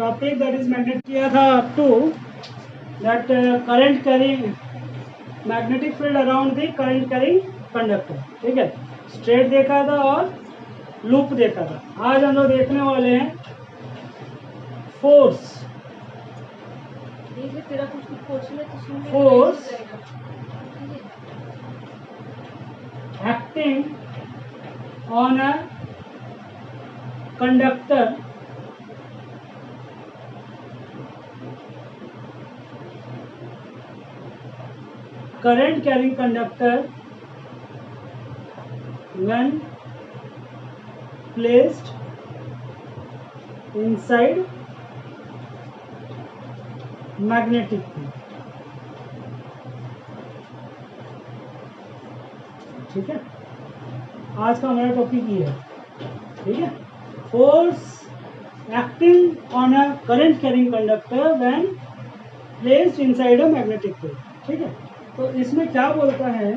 Topic that is magnet किया था up to that current carrying magnetic field around the current carrying conductor, ठीक है। Straight देखा था और लूप देखा था। आज हम लोग देखने वाले हैं force. Force acting on a conductor current carrying conductor when placed inside magnetic field, ठीक है। आज का हमारा टॉपिक ये है, ठीक है। Force acting on a current carrying conductor when placed inside a magnetic field, ठीक है। तो इसमें क्या बोलता है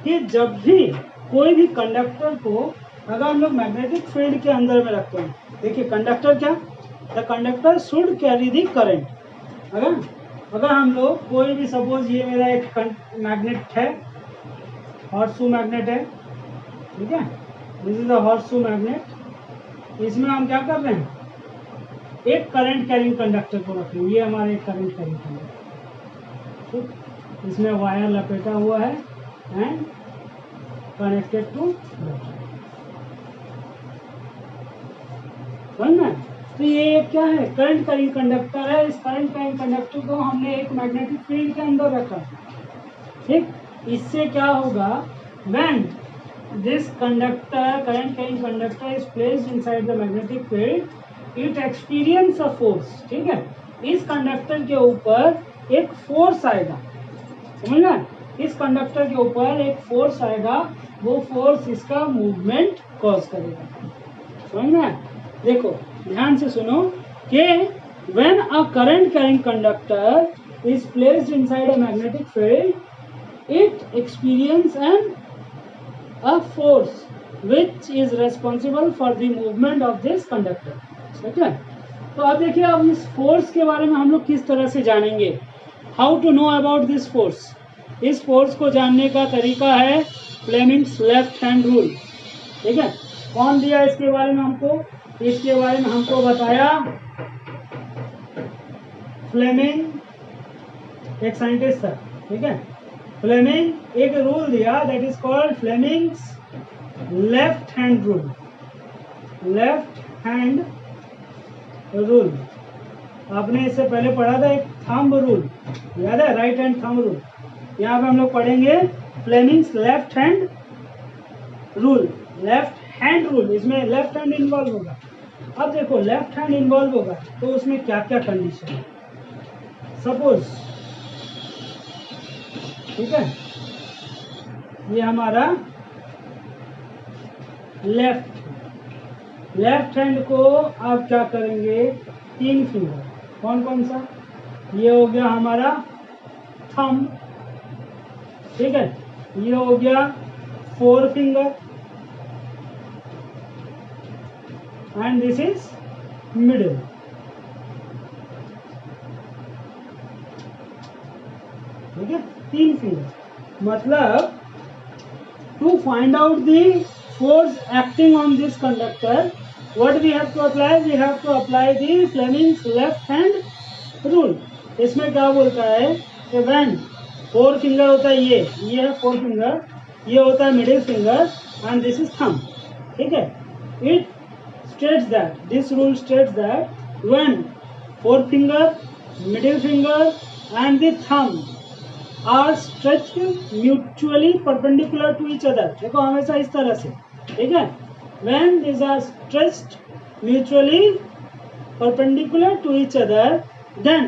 कि जब भी कोई भी कंडक्टर को अगर हम लोग मैग्नेटिक फील्ड के अंदर में रखते हैं, देखिए कंडक्टर क्या, the conductor should carry the current. अगर हम लोग कोई भी सपोज ये मेरा एक मैग्नेट है, हॉर्सशू मैग्नेट है, ठीक है, this is a horseshoe magnet. इसमें हम क्या कर रहे हैं, एक करंट कैरिंग कंडक्टर को रख रहे हैं। ये हमारे एक करंट कैरिंग कंडक्टर, ठीक। इसमें वायर लपेटा हुआ है एंड कनेक्टेड टू समझना। तो ये क्या है, करंट कैरिंग कंडक्टर है। इस करंट कैरिंग कंडक्टर को हमने एक मैग्नेटिक फील्ड के अंदर रखा, ठीक। इससे क्या होगा, when this conductor current carrying conductor is placed inside the magnetic field it experience a force, ठीक है। इस कंडक्टर के ऊपर एक फोर्स आएगा, समझना। इस कंडक्टर के ऊपर एक फोर्स आएगा, वो फोर्स इसका मूवमेंट कॉज करेगा, समझना। देखो ध्यान से सुनो कि when a current carrying conductor is placed inside a magnetic field it experience a force which is responsible for the movement of this conductor, ठीक है। तो अब देखिए, अब इस फोर्स के बारे में हम लोग किस तरह से जानेंगे, how to know about this force. इस फोर्स को जानने का तरीका है फ्लेमिंग्स लेफ्ट हैंड रूल, ठीक है। कौन दिया इसके बारे में हमको, इसके बारे में हमको बताया फ्लेमिंग, एक साइंटिस्ट था, ठीक है। फ्लेमिंग एक रूल दिया that is called Fleming's left hand rule. Left hand rule आपने इससे पहले पढ़ा था, एक थंब रूल याद है, राइट हैंड थंब रूल। यहाँ पे हम लोग पढ़ेंगे Fleming's left hand rule. Left hand rule, इसमें लेफ्ट हैंड इन्वॉल्व होगा। अब देखो लेफ्ट हैंड इन्वॉल्व होगा तो उसमें क्या क्या कंडीशन है। सपोज, ठीक है, ये हमारा लेफ्ट हैंड को आप क्या करेंगे, 3 फिंगर, कौन कौन सा, ये हो गया हमारा थंब, ठीक है, ये हो गया 4 finger and this is middle, ठीक है, 3 फिंगर। मतलब to find out the force acting on this conductor what we have to apply, we have to apply the Fleming's left hand rule. इसमें क्या बोलता है कि व्हेन 4 फिंगर होता है, ये है 4 फिंगर, ये होता है middle finger and this is thumb, ठीक है। It states that, this rule states that when 4 finger, middle finger and the thumb are stretched mutually perpendicular to each other, देखो हमेशा इस तरह से, ठीक है। when these are stretched mutually perpendicular to each other then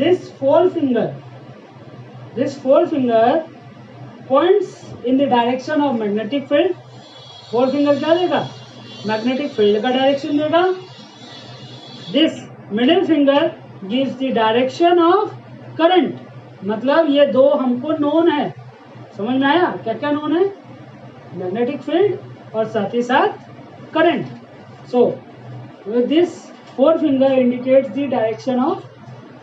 this forefinger points in the direction of magnetic field। forefinger क्या देगा, magnetic field का डायरेक्शन देगा। this middle finger gives the direction of current, मतलब ये दो हमको known है, समझ में आया, क्या क्या नोन है, मैग्नेटिक फील्ड और साथ ही साथ current. So with this forefinger indicates the direction of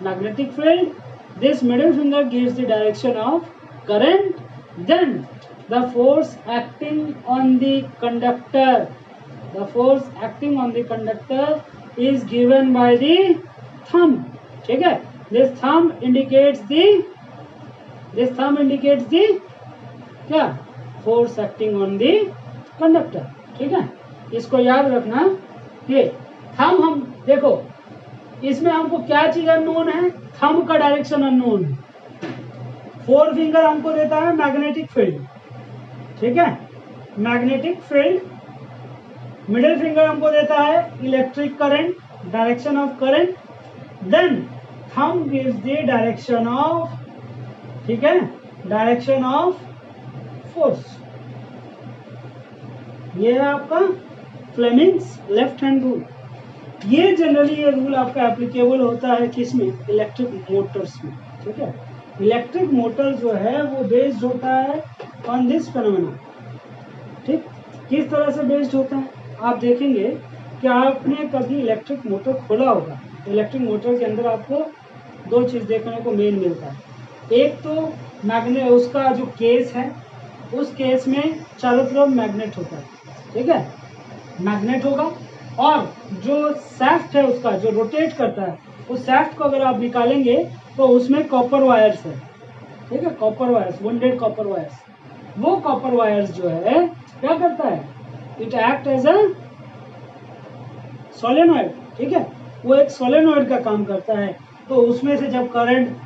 magnetic field. This middle finger gives the direction of current. Then the force acting on the conductor, is given by the thumb. ठीक है, this thumb indicates the क्या, force acting on the conductor. ठीक है, इसको याद रखना कि thumb, हम देखो इसमें हमको क्या चीज अननोन है, थंब का डायरेक्शन अननोन है, फोर फिंगर हमको देता है मैग्नेटिक फील्ड. ठीक है, मैग्नेटिक फील्ड. मिडिल फिंगर हमको देता है electric current, direction of current. Then thumb gives the direction of, ठीक है, डायरेक्शन ऑफ फोर्स. ये है आपका फ्लेमिंग्स लेफ्ट हैंड रूल. ये जनरली ये रूल आपका एप्लीकेबल होता है किसमें, इलेक्ट्रिक मोटर्स में. ठीक है, इलेक्ट्रिक मोटर जो है वो बेस्ड होता है ऑन दिस फेनोमेना. ठीक, किस तरह से बेस्ड होता है आप देखेंगे कि आपने कभी इलेक्ट्रिक मोटर खोला होगा. इलेक्ट्रिक मोटर के अंदर आपको दो चीज देखने को मेन मिलता है. एक तो मैग्नेट, उसका जो केस है, उस केस में चारों तरफ मैग्नेट होता है. ठीक है, मैग्नेट होगा, और जो सैफ्ट है उसका जो रोटेट करता है, उस सैफ्ट को अगर आप निकालेंगे तो उसमें कॉपर वायर्स है. ठीक है, copper wires, wounded copper wires. वो कॉपर वायर्स जो है क्या करता है, it act as a solenoid. ठीक है, वो एक सोलेनॉइड का काम करता है. तो उसमें से जब करंट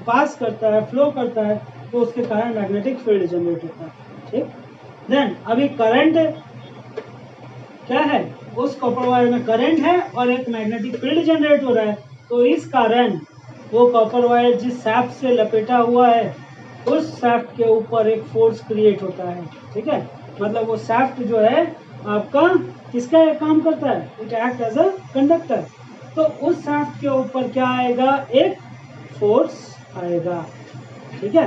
पास करता है, फ्लो करता है, तो उसके कारण मैग्नेटिक फील्ड जनरेट होता है. ठीक, देन अभी करंट क्या है, उस कॉपर वायर में करंट है और एक मैग्नेटिक फील्ड जनरेट हो रहा है. तो इस कारण वो कॉपर वायर जिस सैफ्ट से लपेटा हुआ है, उस सैफ्ट के ऊपर एक फोर्स क्रिएट होता है. ठीक है, मतलब वो सैफ्ट जो है आपका किसका काम करता है, it act as a conductor. तो उस सैफ्ट के ऊपर क्या आएगा, एक फोर्स आएगा. ठीक है,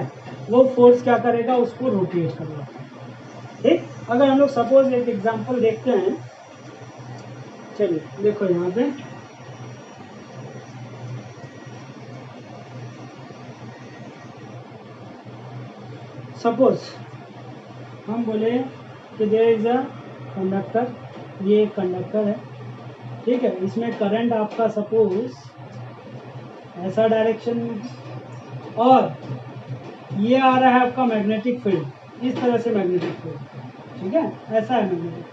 वो फोर्स क्या करेगा, उसको रोटेट करेगा. ठीक, अगर हम लोग सपोज एक एग्जांपल देखते हैं, चलिए देखो यहाँ पे सपोज हम बोले कि देयर इज अ कंडक्टर. ये कंडक्टर है. ठीक है, इसमें करंट आपका सपोज ऐसा डायरेक्शन में, और ये आ रहा है आपका मैग्नेटिक फील्ड, इस तरह से मैग्नेटिक फील्ड. ठीक है, ऐसा है मैग्नेटिक.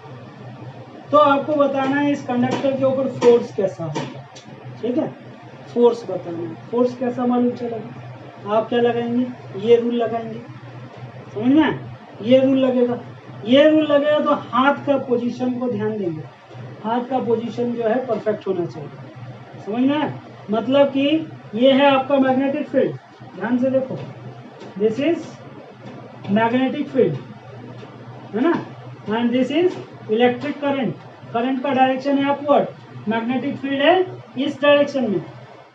तो आपको बताना है इस कंडक्टर के ऊपर फोर्स कैसा होगा. ठीक है, फोर्स बताना है. फोर्स कैसा मालूम चलेगा, आप क्या लगाएंगे, ये रूल लगाएंगे. समझ में, ये रूल लगेगा. ये रूल लगेगा तो हाथ का पोजीशन को ध्यान देंगे. हाथ का पोजीशन जो है परफेक्ट होना चाहिए. समझ में, मतलब कि ये है आपका मैग्नेटिक फील्ड. ध्यान से देखो, दिस इज मैग्नेटिक फील्ड, है ना, and this is electric current. Current का डायरेक्शन है अपवर्ड, मैग्नेटिक फील्ड है इस डायरेक्शन में.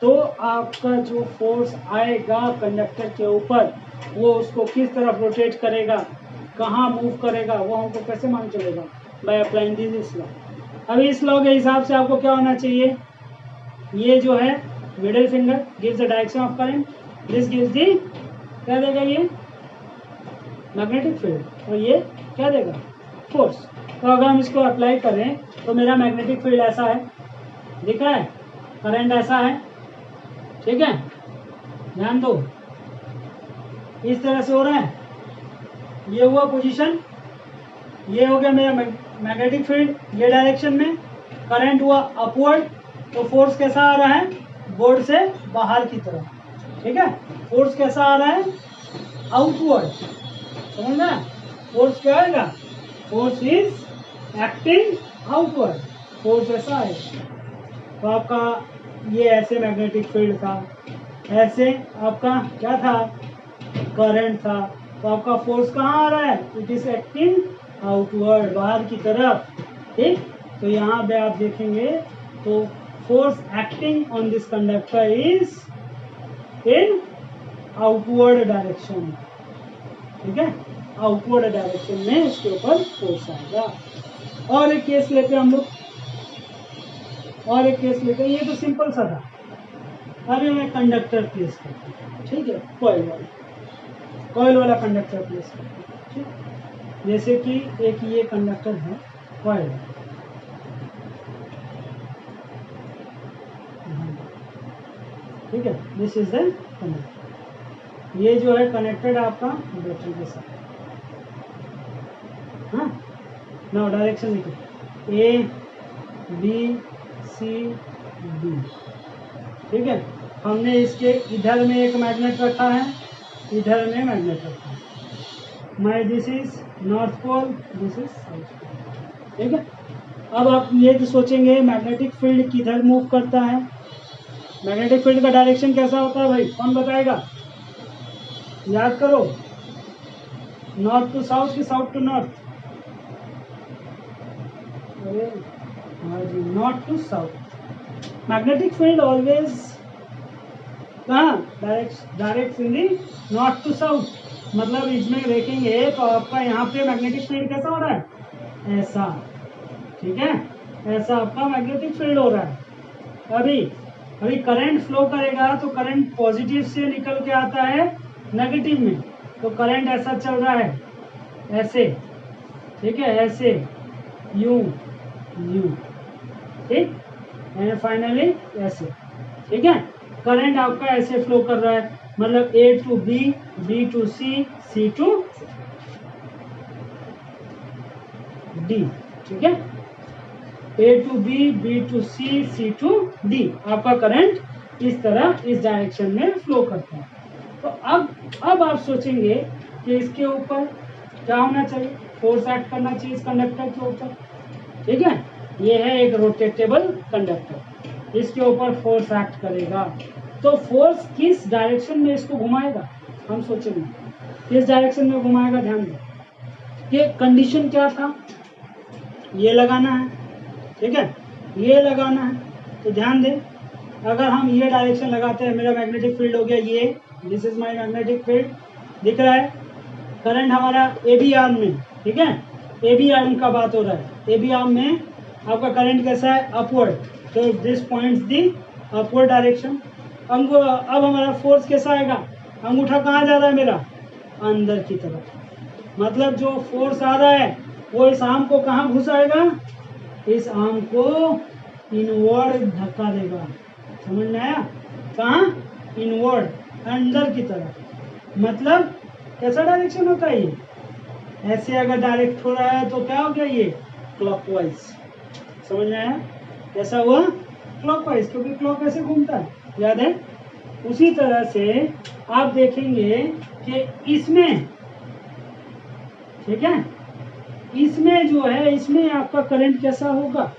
तो आपका जो फोर्स आएगा कंडक्टर के ऊपर, वो उसको किस तरफ रोटेट करेगा, कहाँ मूव करेगा, वो हमको कैसे मालूम चलेगा, बाय अप्लाइंग दिस लॉ. अभी इस लॉ के हिसाब से आपको क्या होना चाहिए, ये जो है middle finger gives the direction of current, this gives the, क्या देगा ये मैग्नेटिक फील्ड, और ये क्या देगा फोर्स. तो अगर हम इसको अप्लाई करें तो मेरा मैग्नेटिक फील्ड ऐसा है, दिख रहा है, करंट ऐसा है. ठीक है, ध्यान दो, इस तरह से हो रहा है. ये हुआ पोजीशन, ये हो गया मेरा मैग्नेटिक फील्ड, ये डायरेक्शन में. करंट हुआ अपवर्ड, तो फोर्स कैसा आ रहा है, बोर्ड से बाहर की तरफ. ठीक है, फोर्स कैसा आ रहा है, आउटवर्ड. समझ ना, फोर्स क्या आएगा, force is acting outward. Force ऐसा है. तो आपका ये ऐसे मैग्नेटिक फील्ड था, ऐसे आपका क्या था, करंट था. तो आपका फोर्स कहाँ आ रहा है, इट इज एक्टिंग आउटवर्ड, बाहर की तरफ. ठीक, तो यहाँ पे आप देखेंगे तो force acting on this conductor is in outward direction. ठीक है, आउटवर्ड डायरेक्शन में इसके ऊपर फोर्स आएगा. और एक केस लेते हैं हम लोग, और एक केस लेते हैं, ये तो सिंपल सा था। अभी मैं कंडक्टर प्लेस करता हूँ, ठीक है, कॉइल वाला कंडक्टर प्लेस करता हूँ, ठीक। जैसे कि एक ये कंडक्टर है कॉइल, ठीक है, दिस इज द कंडक्टर। ये जो है कनेक्टेड आपका बैटरी के साथ। हाँ, नाउ डायरेक्शन लिखो, ए बी सी डी, ठीक है। हमने इसके इधर में एक मैग्नेट रखा है, इधर में मैग्नेट रखा है। My this is north pole, this is south pole, ठीक है। अब आप ये तो सोचेंगे मैग्नेटिक फील्ड किधर मूव करता है, मैग्नेटिक फील्ड का डायरेक्शन कैसा होता है भाई, कौन बताएगा? याद करो, नॉर्थ टू साउथ कि साउथ टू नॉर्थ? अरे हाँ जी, north to south. Magnetic field always कहाँ? Direct in the north to south. मतलब इसमें देखेंगे तो आपका यहाँ पे मैग्नेटिक फील्ड कैसा हो रहा है, ऐसा, ठीक है, ऐसा आपका मैग्नेटिक फील्ड हो रहा है। अभी करंट फ्लो करेगा तो करंट पॉजिटिव से निकल के आता है नेगेटिव में, तो करंट ऐसा चल रहा है, ऐसे, ठीक है, ऐसे यूं यूं, ठीक, एंड फाइनली ऐसे, ठीक है। करंट आपका ऐसे फ्लो कर रहा है, मतलब A to B, B to C, C to D, ठीक है, A to B, B to C, C to D, आपका करंट इस तरह इस डायरेक्शन में फ्लो करता है। तो अब आप सोचेंगे कि इसके ऊपर क्या होना चाहिए, फोर्स एक्ट करना चाहिए इस कंडक्टर के ऊपर, ठीक है। ये है एक रोटेटेबल कंडक्टर, इसके ऊपर फोर्स एक्ट करेगा, तो फोर्स किस डायरेक्शन में इसको घुमाएगा, हम सोचेंगे किस डायरेक्शन में घुमाएगा। ध्यान दो, ये कंडीशन क्या था, ये लगाना है, ठीक है, ये लगाना है, तो ध्यान दें, अगर हम ये डायरेक्शन लगाते हैं, मेरा मैग्नेटिक फील्ड हो गया ये, this is my magnetic field, दिख रहा है, करंट हमारा ए बी आर्म में, ठीक है, ए बी आर्म का बात हो रहा है, ए बी आर्म में आपका करंट कैसा है, अपवर्ड, तो this points the upward direction. अब हमारा फोर्स कैसा आएगा, अंगूठा कहाँ जा रहा है मेरा, अंदर की तरफ, मतलब जो फोर्स आ रहा है वो इस आर्म को कहाँ घुसाएगा, इस आर्म को इनवर्ड धक्का देगा, समझ में आया, कहाँ, इनवर्ड, अंदर की तरफ। मतलब कैसा डायरेक्शन होता है ये, ऐसे अगर डायरेक्ट हो रहा है तो क्या हो गया ये, क्लॉकवाइज, समझ में आया, कैसा हुआ, क्लॉकवाइज, क्योंकि क्लॉक ऐसे घूमता है, याद है। उसी तरह से आप देखेंगे कि इसमें, ठीक है, इसमें जो है, इसमें आपका करंट कैसा होगा,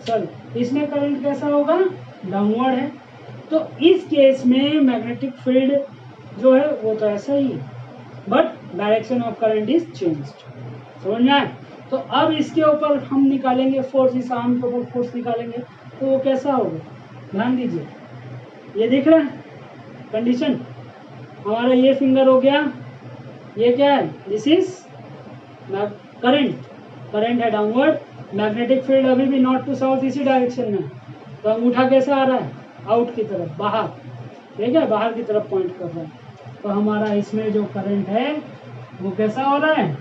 सर इसमें करंट कैसा होगा, डाउनवर्ड है, तो इस केस में मैग्नेटिक फील्ड जो है वो तो ऐसा ही है, but direction of current is changed, समझ में आए। तो अब इसके ऊपर हम निकालेंगे फोर्स, इस आर्म के ऊपर फोर्स निकालेंगे, तो वो कैसा होगा, ध्यान दीजिए, ये दिख रहा है कंडीशन, हमारा ये फिंगर हो गया, ये क्या है, दिस इज करंट, करंट है डाउनवर्ड, मैग्नेटिक फील्ड अभी भी नॉर्थ टू साउथ इसी डायरेक्शन में, तो अंगूठा कैसा आ रहा है, आउट की तरफ, बाहर, ठीक है, बाहर की तरफ पॉइंट कर रहा है, तो हमारा इसमें जो करंट है वो कैसा हो रहा है,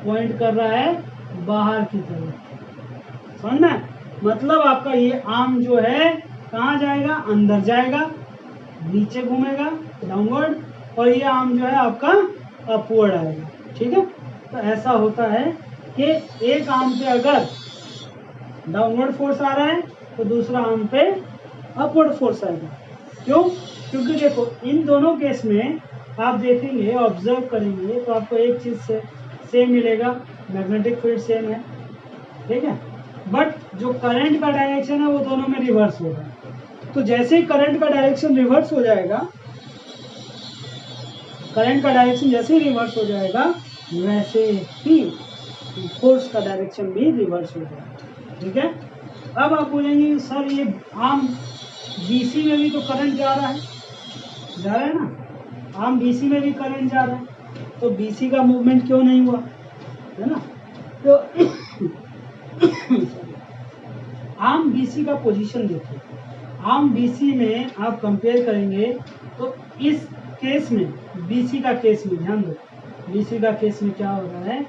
पॉइंट कर रहा है बाहर की तरफ, समझ में। मतलब आपका ये आर्म जो है कहाँ जाएगा, अंदर जाएगा, नीचे घूमेगा डाउनवर्ड, और ये आर्म जो है आपका अपवर्ड आएगा, ठीक है। तो ऐसा होता है कि एक आर्म पे अगर डाउनवर्ड फोर्स आ रहा है तो दूसरा आर्म पे अपवर्ड फोर्स आएगा, क्यों, क्योंकि देखो इन दोनों केस में आप देखेंगे, ऑब्जर्व करेंगे तो आपको एक चीज से सेम मिलेगा, मैग्नेटिक फील्ड सेम है, ठीक है, बट जो करंट का डायरेक्शन है वो दोनों में रिवर्स होगा। तो जैसे ही करंट का डायरेक्शन रिवर्स हो जाएगा, करंट का डायरेक्शन जैसे ही रिवर्स हो जाएगा, वैसे ही फोर्स का डायरेक्शन भी रिवर्स हो जाएगा, ठीक है। अब आप बोलेंगे सर ये आर्म बीसी में भी तो करंट जा रहा है ना, आर्म बीसी में भी करंट जा रहा है, तो बीसी का मूवमेंट क्यों नहीं हुआ, है ना। तो आर्म BC का पोजीशन देखिए, आर्म BC में आप कंपेयर करेंगे तो इस केस में, BC का केस में ध्यान दो, BC का केस में क्या हो रहा है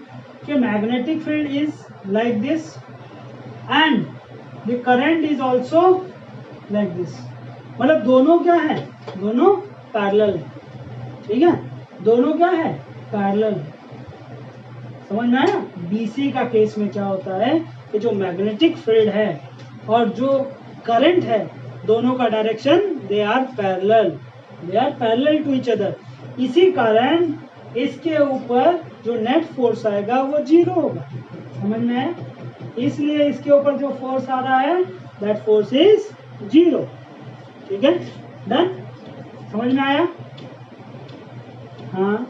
कि magnetic field is like this and the current is also like this, मतलब दोनों क्या है, दोनों पैरेलल है, ठीक है, दोनों क्या है, पैरेलल, समझ में आया। BC का केस में क्या होता है कि जो मैग्नेटिक फील्ड है और जो करंट है दोनों का direction they are parallel to each other, इसी कारण इसके ऊपर जो नेट फोर्स आएगा वो 0 होगा, समझ में आया। इसलिए इसके ऊपर जो फोर्स आ रहा है दैट फोर्स इज 0, ठीक है, डन, समझ में आया। हाँ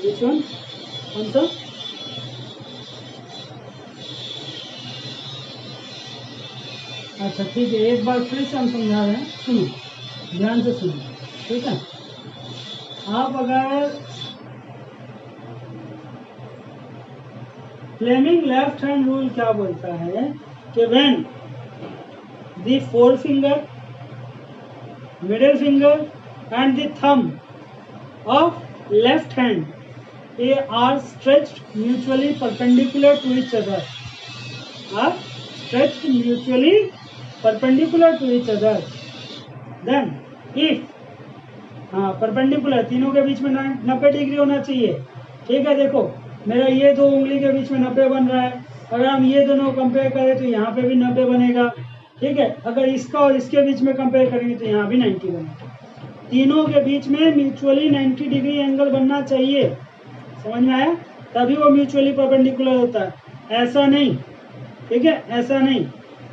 which one कौन सा, अच्छा ठीक है, एक बार फिर से हम समझा रहे हैं, सुनो ध्यान से सुनो, ठीक है। आप अगर फ्लेमिंग लेफ्ट हैंड रूल क्या बोलता है कि when the four finger, middle finger and the thumb of left hand they are stretched mutually perpendicular to each other, are stretched mutually perpendicular to each other, then if perpendicular, तीनों के बीच में 90 degree होना चाहिए, ठीक है। देखो मेरा ये दो उंगली के बीच में 90 बन रहा है, अगर हम ये दोनों कंपेयर करें तो यहाँ पे भी 90 बनेगा, ठीक है। अगर इसका और इसके बीच में कंपेयर करेंगे तो यहाँ भी 90 बनेगा, तीनों के बीच में म्यूचुअली 90 डिग्री एंगल बनना चाहिए, समझ में आया, तभी वो म्यूचुअली परपेंडिकुलर होता है, ऐसा नहीं, ठीक है, ऐसा नहीं,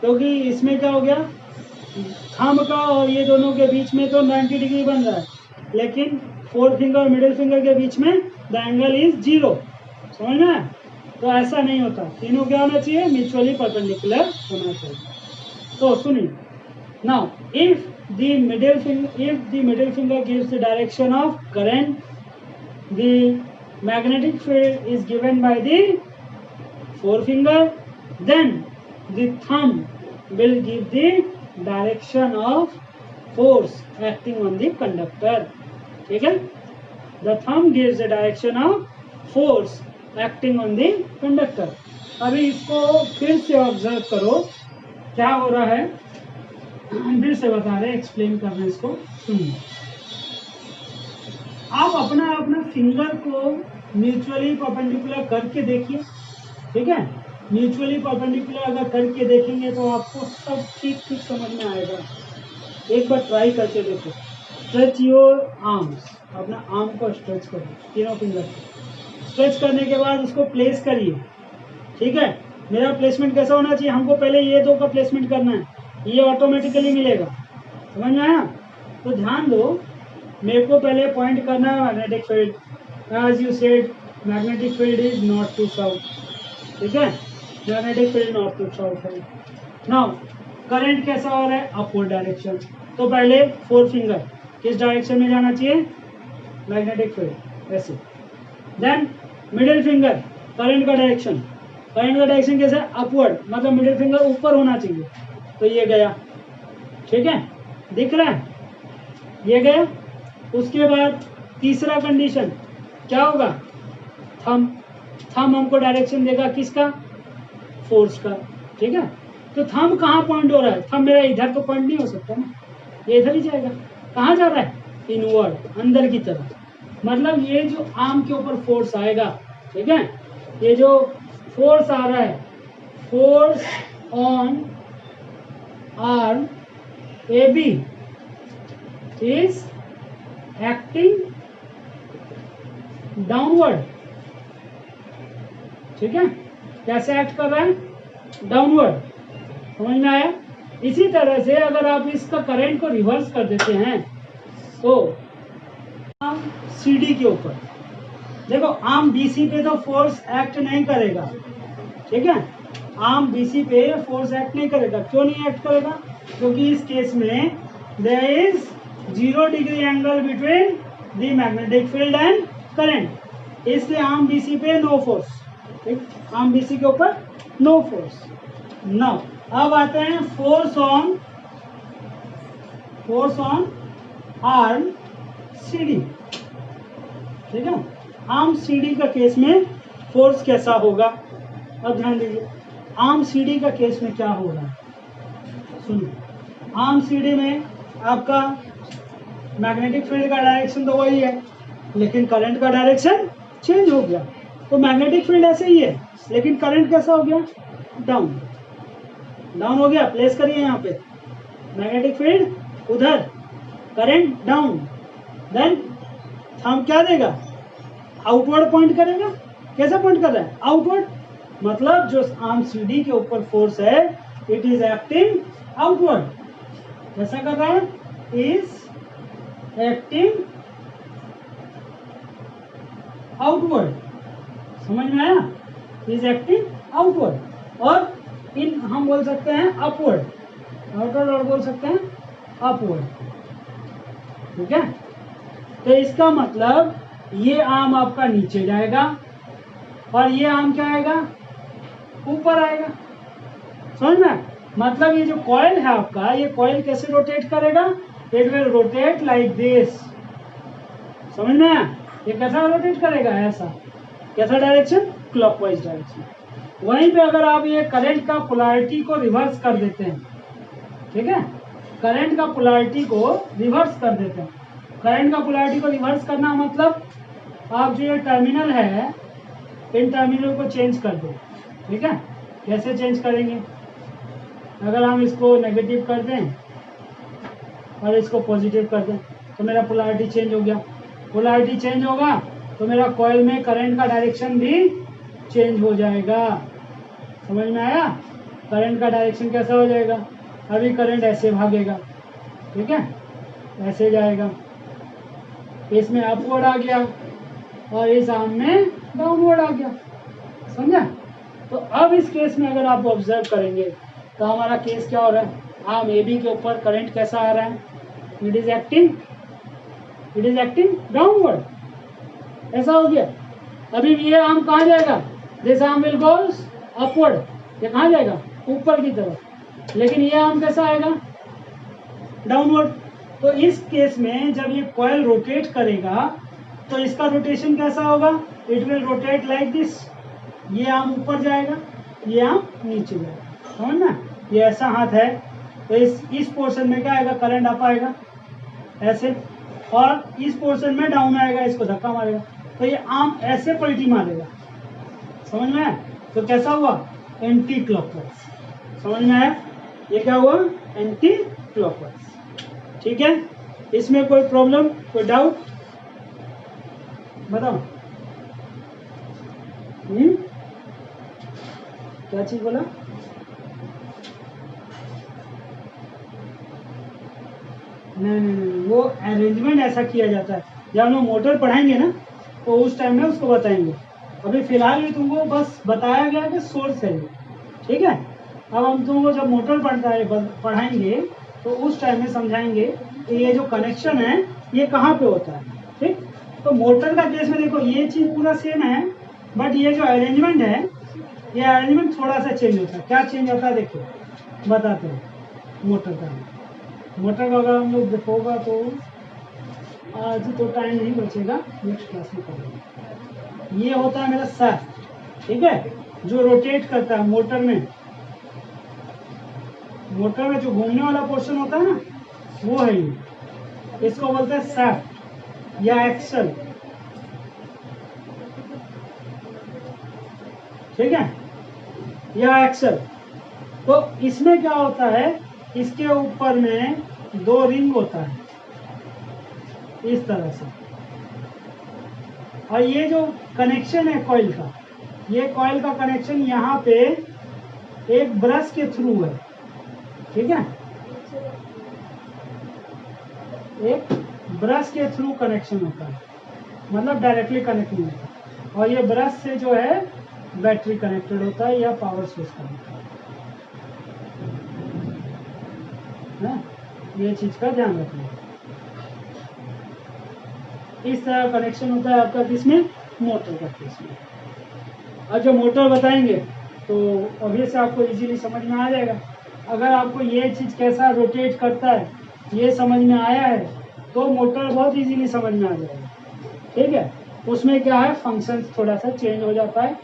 क्योंकि इसमें क्या हो गया, थंब का और ये दोनों के बीच में तो 90 डिग्री बन रहा है, लेकिन फोर फिंगर और मिडिल फिंगर के बीच में द एंगल इज 0, समझ में आया। तो ऐसा नहीं होता, तीनों क्या होना चाहिए, म्यूचुअली परपेंडिकुलर होना चाहिए। तो सुनिए, now if the middle finger gives the direction of current, the magnetic field is given by the forefinger, then the thumb will give the direction of force acting on the conductor, ठीक है, the thumb gives the direction of force acting on the conductor। अभी इसको फिर से observe करो क्या हो रहा है, फिर से बता रहे, एक्सप्लेन कर रहे हैं, इसको सुनिए। आप अपना फिंगर को म्यूचुअली परपेंडिकुलर करके देखिए, ठीक है, म्यूचुअली परपेंडिकुलर अगर करके देखेंगे तो आपको सब ठीक समझ में आएगा। एक बार ट्राई करके देखो, स्ट्रेच योर आर्म्स, अपना आर्म को स्ट्रेच करो, तीनों फिंगर को स्ट्रेच करने के बाद उसको प्लेस करिए, ठीक है। मेरा प्लेसमेंट कैसा होना चाहिए, हमको पहले ये दो का प्लेसमेंट करना है, ये ऑटोमेटिकली मिलेगा, समझ में आया। तो ध्यान दो, मेरे को पहले पॉइंट करना है magnetic field, as you said magnetic field is north to south, ठीक है, magnetic field north to south है। नाउ करंट कैसा हो रहा है, अपवर्ड डायरेक्शन, तो पहले फोर फिंगर किस डायरेक्शन में जाना चाहिए, मैग्नेटिक फील्ड ऐसे, देन मिडिल फिंगर करंट का डायरेक्शन कैसे, अपवर्ड, मतलब मिडिल फिंगर ऊपर होना चाहिए, तो ये गया, ठीक है, दिख रहा है, ये गया। उसके बाद तीसरा कंडीशन क्या होगा, थंब हमको डायरेक्शन देगा किसका, फोर्स का, ठीक है। तो थंब कहाँ पॉइंट हो रहा है, थंब मेरा इधर तो पॉइंट नहीं हो सकता ना, ये इधर ही जाएगा, कहाँ जा रहा है, इनवर्ड, अंदर की तरफ, मतलब ये जो आर्म के ऊपर फोर्स आएगा, ठीक है, ये जो फोर्स आ रहा है, force on arm AB is acting downward, ठीक है, कैसे एक्ट कर रहा है, डाउनवर्ड, समझ में आया। इसी तरह से अगर आप इसका करंट को रिवर्स कर देते हैं तो आर्म CD के ऊपर, देखो आर्म BC पे तो फोर्स एक्ट नहीं करेगा, ठीक है, आर्म BC पे फोर्स एक्ट नहीं करेगा, क्यों नहीं एक्ट करेगा, क्योंकि इस केस में there is 0 degree angle between the magnetic field and current, इसलिए आर्म BC पे नो फोर्स। ठीक, आर्म BC के ऊपर नो फोर्स। नाउ अब आते हैं फोर्स ऑन आर्म CD। ठीक है, आर्म CD का केस में फोर्स कैसा होगा, अब ध्यान दीजिए। आर्म CD का केस में क्या होगा, सुनिए। आर्म CD में आपका मैग्नेटिक फील्ड का डायरेक्शन तो वही है, लेकिन करंट का डायरेक्शन चेंज हो गया। तो मैग्नेटिक फील्ड ऐसे ही है, लेकिन करंट कैसा हो गया, डाउन हो गया। प्लेस करिए यहाँ पे, मैग्नेटिक फील्ड उधर, करंट डाउन। देन हम क्या देगा, आउटवर्ड पॉइंट करेगा। कैसा पॉइंट कर रहा है, आउटवर्ड। मतलब जो आर्म CD के ऊपर फोर्स है, इट इज एक्टिंग आउटवर्ड। कैसा कर रहा है, इज एक्टिंग आउटवर्ड। समझ में आया, इज एक्टिंग आउटवर्ड। और इन हम बोल सकते हैं अपवर्ड, आउटवर्ड और बोल सकते हैं अपवर्ड। ठीक है, तो इसका मतलब ये आर्म आपका नीचे जाएगा और ये आर्म क्या आएगा, ऊपर आएगा। समझ में, मतलब ये जो कॉइल है आपका, ये कॉइल कैसे रोटेट करेगा, it will rotate like this. समझ में आया, ये कैसा रोटेट करेगा, ऐसा। कैसा डायरेक्शन, क्लॉकवाइज डायरेक्शन। वहीं पे अगर आप ये करंट का पोलैरिटी को रिवर्स कर देते हैं, ठीक है, करंट का पोलैरिटी को रिवर्स कर देते हैं। करंट का पोलैरिटी को रिवर्स करना मतलब आप जो ये टर्मिनल है, इन टर्मिनल को चेंज कर दो। ठीक है, कैसे चेंज करेंगे, अगर हम इसको नेगेटिव कर दें और इसको पॉजिटिव कर दें तो मेरा पोलैरिटी चेंज हो गया। पोलैरिटी चेंज होगा तो मेरा कॉइल में करंट का डायरेक्शन भी चेंज हो जाएगा। समझ में आया, करंट का डायरेक्शन कैसा हो जाएगा, अभी करंट ऐसे भागेगा, ठीक है, ऐसे जाएगा, इसमें अपवर्ड आ गया और इस आर्म में डाउनवर्ड आ गया। समझा। तो अब इस केस में अगर आप ऑब्जर्व करेंगे तो हमारा केस क्या हो रहा है, आर्म AB के ऊपर करंट कैसा आ रहा है, इट इज एक्टिंग डाउनवर्ड, ऐसा हो गया। अभी ये आर्म कहाँ जाएगा, this arm will goes upward, ये कहाँ जाएगा, ऊपर की तरफ, लेकिन ये आर्म कैसा आएगा, डाउनवर्ड। तो इस केस में जब ये कॉइल रोटेट करेगा तो इसका रोटेशन कैसा होगा, it will rotate like this. ये आर्म ऊपर जाएगा, ये आर्म नीचे जाएगा। समझ ना, ये ऐसा हाथ है तो इस पोर्शन में क्या आएगा, करंट अप आएगा ऐसे, और इस पोर्शन में डाउन आएगा, इसको धक्का मारेगा तो ये आर्म ऐसे पलटी मारेगा। समझ में आया, तो कैसा हुआ, एंटी क्लॉकवाइज। समझ में आया, ये क्या हुआ, एंटी क्लॉकवाइज। ठीक है, इसमें कोई प्रॉब्लम, कोई डाउट बताओ। क्या चीज बोला, नहीं, वो अरेंजमेंट ऐसा किया जाता है, जब हम लोग मोटर पढ़ाएंगे ना तो उस टाइम में उसको बताएंगे। अभी फिलहाल भी तुमको बस बताया गया कि सोर्स है ये। ठीक है, अब हम तुमको जब मोटर पढ़ाएंगे तो उस टाइम में समझाएंगे कि ये जो कनेक्शन है ये कहाँ पे होता है। ठीक, तो मोटर का केस में देखो ये चीज़ पूरा सेम है, बट ये जो अरेंजमेंट है, ये अरेंजमेंट थोड़ा सा चेंज होता है। क्या चेंज होता है देखो, बताते हैं। मोटर का अगर हम लोग होगा तो आज तो टाइम नहीं बचेगा, नेक्स्ट क्लास में करेंगे। ये होता है मेरा शाफ्ट, ठीक है, जो रोटेट करता है मोटर में जो घूमने वाला पोर्शन होता है ना, वो है ये, इसको बोलते हैं शाफ्ट या एक्सल। ठीक है, या एक्सल। तो इसमें क्या होता है, इसके ऊपर में 2 रिंग होता है इस तरह से, और ये जो कनेक्शन है कॉइल का, ये कॉइल का कनेक्शन यहाँ पे एक ब्रश के थ्रू है। ठीक है, एक ब्रश के थ्रू कनेक्शन होता है, मतलब डायरेक्टली कनेक्ट नहीं होता। और ये ब्रश से जो है बैटरी कनेक्टेड होता है या पावर सोर्स कनेक्टेड है। ये चीज का ध्यान रखना। इस तरह कनेक्शन होता है आपका किसमें, मोटर का केस में। और जो मोटर बताएंगे तो ऑब्वियस आपको इजीली समझ में आ जाएगा। अगर आपको ये चीज़ कैसा रोटेट करता है ये समझ में आया है तो मोटर बहुत इजीली समझ में आ जाएगा। ठीक है, उसमें क्या है, फंक्शन थोड़ा सा चेंज हो जाता है।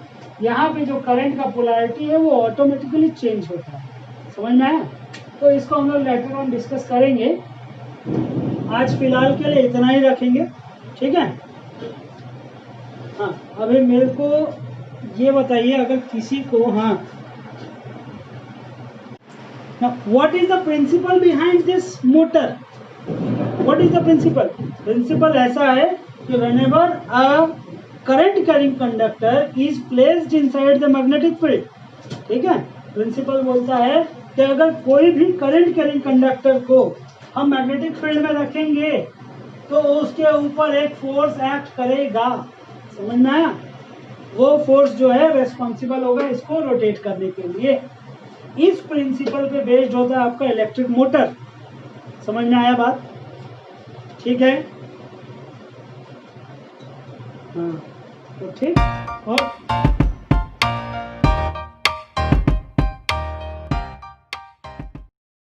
यहाँ पे जो करंट का पोलैरिटी है वो ऑटोमेटिकली चेंज होता है। समझ में आया? तो इसको हम लोग लेटर ऑन डिस्कस करेंगे। आज फिलहाल के लिए इतना ही रखेंगे। ठीक है, हाँ अभी मेरे को ये बताइए, अगर किसी को, हाँ what is the principle behind this motor, what is the principle? Principle ऐसा है कि whenever a current carrying conductor is placed inside the magnetic field, ठीक है, प्रिंसिपल बोलता है कि अगर कोई भी करंट कैरिंग कंडक्टर को हम मैग्नेटिक फील्ड में रखेंगे तो उसके ऊपर एक फोर्स एक्ट करेगा। समझ में आया? वो फोर्स जो है रेस्पॉन्सिबल होगा इसको रोटेट करने के लिए। इस प्रिंसिपल पे बेस्ड होता है आपका इलेक्ट्रिक मोटर। समझ में आया बात? ठीक है, हाँ तो ठीक। और